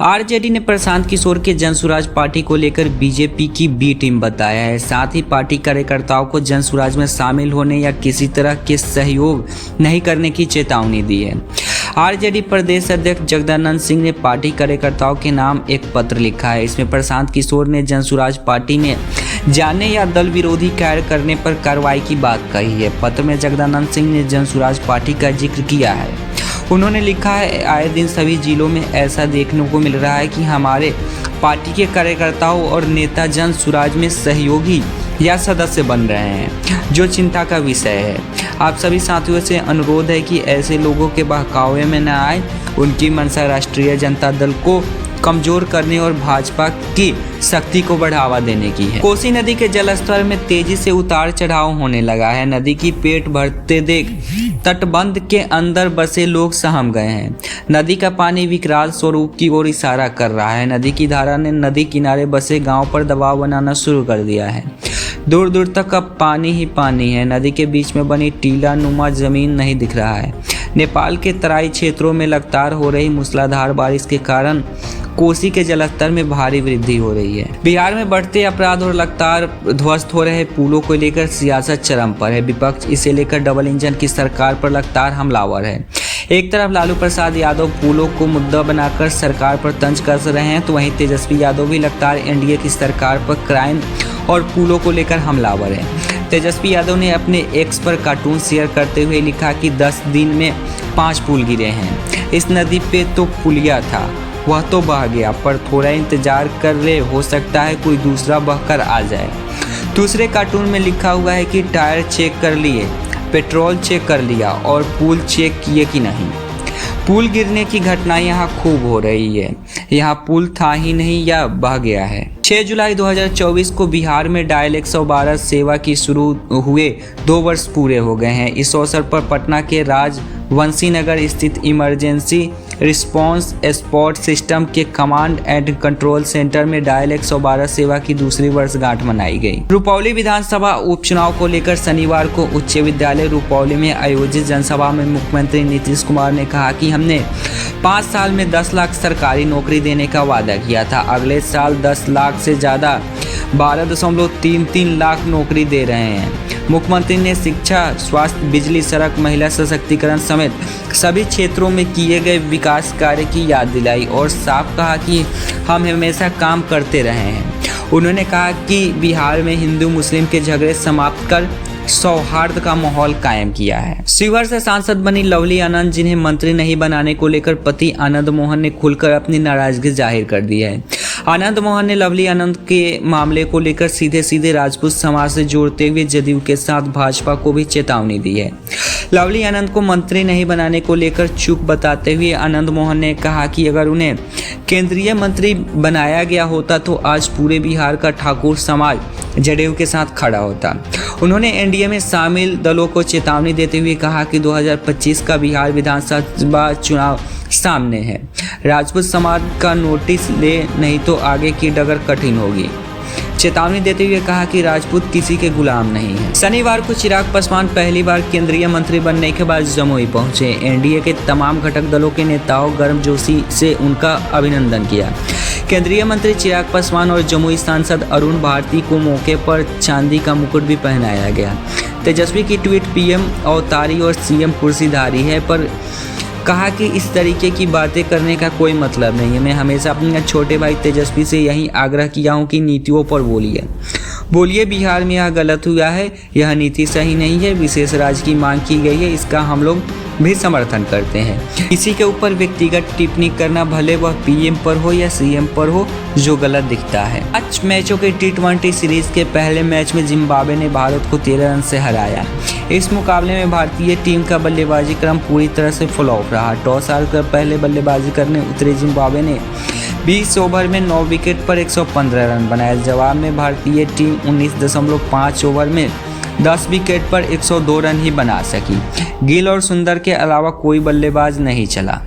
RJD ने प्रशांत किशोर के Jan Suraaj party को लेकर बीजेपी की बी टीम बताया है। साथ ही पार्टी कार्यकर्ताओं को जनसुराज में शामिल होने या किसी तरह के सहयोग नहीं करने की चेतावनी दी है। आरजेडी प्रदेश अध्यक्ष जगदानंद सिंह ने पार्टी कार्यकर्ताओं के नाम एक पत्र लिखा है। इसमें प्रशांत किशोर ने जनसुराज पार्टी में जाने या दल विरोधी कार्य करने पर कार्रवाई की बात कही है। पत्र में जगदानंद सिंह ने जनसुराज पार्टी का जिक्र किया है। उन्होंने लिखा है, आए दिन सभी जिलों में ऐसा देखने को मिल रहा है कि हमारे पार्टी के कार्यकर्ताओं और नेता जनसुराज में सहयोगी या सदस्य बन रहे हैं, जो चिंता का विषय है। आप सभी साथियों से अनुरोध है कि ऐसे लोगों के बहकावे में न आए। उनकी मंशा राष्ट्रीय जनता दल को कमजोर करने और भाजपा की शक्ति को बढ़ावा देने की है। कोसी नदी के जलस्तर में तेजी से उतार चढ़ाव होने लगा है। नदी की पेट भरते देख तटबंध के अंदर बसे लोग सहम गए हैं। नदी का पानी विकराल स्वरूप की ओर इशारा कर रहा है। नदी की धारा ने नदी किनारे बसे गांव पर दबाव बनाना शुरू कर दिया है। दूर दूर तक अब पानी ही पानी है। नदी के बीच में बनी टीला नुमा जमीन नहीं दिख रहा है। नेपाल के तराई क्षेत्रों में लगातार हो रही मूसलाधार बारिश के कारण कोसी के जलस्तर में भारी वृद्धि हो रही है। बिहार में बढ़ते अपराध और लगातार ध्वस्त हो रहे पुलों को लेकर सियासत चरम पर है। विपक्ष इसे लेकर डबल इंजन की सरकार पर लगातार हमलावर है। एक तरफ लालू प्रसाद यादव पुलों को मुद्दा बनाकर सरकार पर तंज कस रहे हैं, तो वहीं तेजस्वी यादव भी लगातार एनडीए की सरकार पर क्राइम और पुलों को लेकर हमलावर है। तेजस्वी यादव ने अपने एक्स पर कार्टून शेयर करते हुए लिखा कि 10 दिन में 5 पुल गिरे हैं। इस नदी पे तो पुलिया था, वह तो बह गया, पर थोड़ा इंतजार कर रहे, हो सकता है कोई दूसरा बहकर आ जाए। दूसरे कार्टून में लिखा हुआ है कि टायर चेक कर लिए, पेट्रोल चेक कर लिया और पुल चेक किए कि नहीं। पुल गिरने की घटनाएं यहाँ खूब हो रही है। यहाँ पुल था ही नहीं या बह गया है। 6 जुलाई 2024 को बिहार में डायल 112 सेवा की शुरू हुए 2 वर्ष पूरे हो गए हैं। इस अवसर पर पटना के राजवंशी नगर स्थित इमरजेंसी रिस्पांस सपोर्ट सिस्टम के कमांड एंड कंट्रोल सेंटर में डायल 112 सेवा की दूसरी वर्षगांठ मनाई गई। रुपौली विधानसभा उपचुनाव को लेकर शनिवार को उच्च विद्यालय रुपौली में आयोजित जनसभा में मुख्यमंत्री नीतीश कुमार ने कहा कि हमने 5 साल में 10 लाख सरकारी नौकरी देने का वादा किया था। अगले साल 10 लाख से ज़्यादा 12.33 लाख नौकरी दे रहे हैं। मुख्यमंत्री ने शिक्षा, स्वास्थ्य, बिजली, सड़क, महिला सशक्तिकरण समेत सभी क्षेत्रों में किए गए विकास कार्य की याद दिलाई और साफ कहा कि हम हमेशा काम करते रहे हैं। उन्होंने कहा कि बिहार में हिंदू मुस्लिम के झगड़े समाप्त कर सौहार्द का माहौल कायम किया है। शिवहर से सांसद बनी लवली आनंद, जिन्हें मंत्री नहीं बनाने को लेकर पति आनंद मोहन ने खुलकर अपनी नाराजगी जाहिर कर दी है। आनंद मोहन ने लवली आनंद के मामले को लेकर सीधे सीधे राजपूत समाज से जोड़ते हुए जदयू के साथ भाजपा को भी चेतावनी दी है। लवली आनंद को मंत्री नहीं बनाने को लेकर चूक बताते हुए आनंद मोहन ने कहा कि अगर उन्हें केंद्रीय मंत्री बनाया गया होता तो आज पूरे बिहार का ठाकुर समाज जदयू के साथ खड़ा होता। उन्होंने एनडीए में शामिल दलों को चेतावनी देते हुए कहा कि 2025 का बिहार विधानसभा चुनाव सामने है। राजपूत समाज का नोटिस ले, नहीं तो आगे की डगर कठिन होगी। चेतावनी देते हुए कहा कि राजपूत किसी के गुलाम नहीं है। शनिवार को चिराग पासवान पहली बार केंद्रीय मंत्री बनने के बाद जमुई पहुंचे। एनडीए के तमाम घटक दलों के नेताओं गर्मजोशी से उनका अभिनंदन किया। केंद्रीय मंत्री चिराग पासवान और जमुई सांसद अरुण भारती को मौके पर चांदी का मुकुट भी पहनाया गया। तेजस्वी की ट्वीट पीएम अवतारी और सीएम कुर्सीधारी है, पर कहा कि इस तरीके की बातें करने का कोई मतलब नहीं है। मैं हमेशा अपने छोटे भाई तेजस्वी से यही आग्रह किया हूं कि नीतियों पर बोलिए। बिहार में यह गलत हुआ है, यह नीति सही नहीं है। विशेष राज्य की मांग की गई है, इसका हम लोग भी समर्थन करते हैं। किसी के ऊपर व्यक्तिगत टिप्पणी करना, भले वह पीएम पर हो या सीएम पर हो, जो गलत दिखता है। 5 मैचों के T20 सीरीज के पहले मैच में जिम्बाब्वे ने भारत को 13 रन से हराया। इस मुकाबले में भारतीय टीम का बल्लेबाजी क्रम पूरी तरह से फ्लॉप रहा। टॉस हारकर पहले बल्लेबाजी करने उतरे जिम्बाब्वे ने 20 ओवर में 9 विकेट पर 115 रन बनाए। जवाब में भारतीय टीम 19.5 ओवर में 10 विकेट पर 102 रन ही बना सकी। गिल और सुंदर के अलावा कोई बल्लेबाज नहीं चला।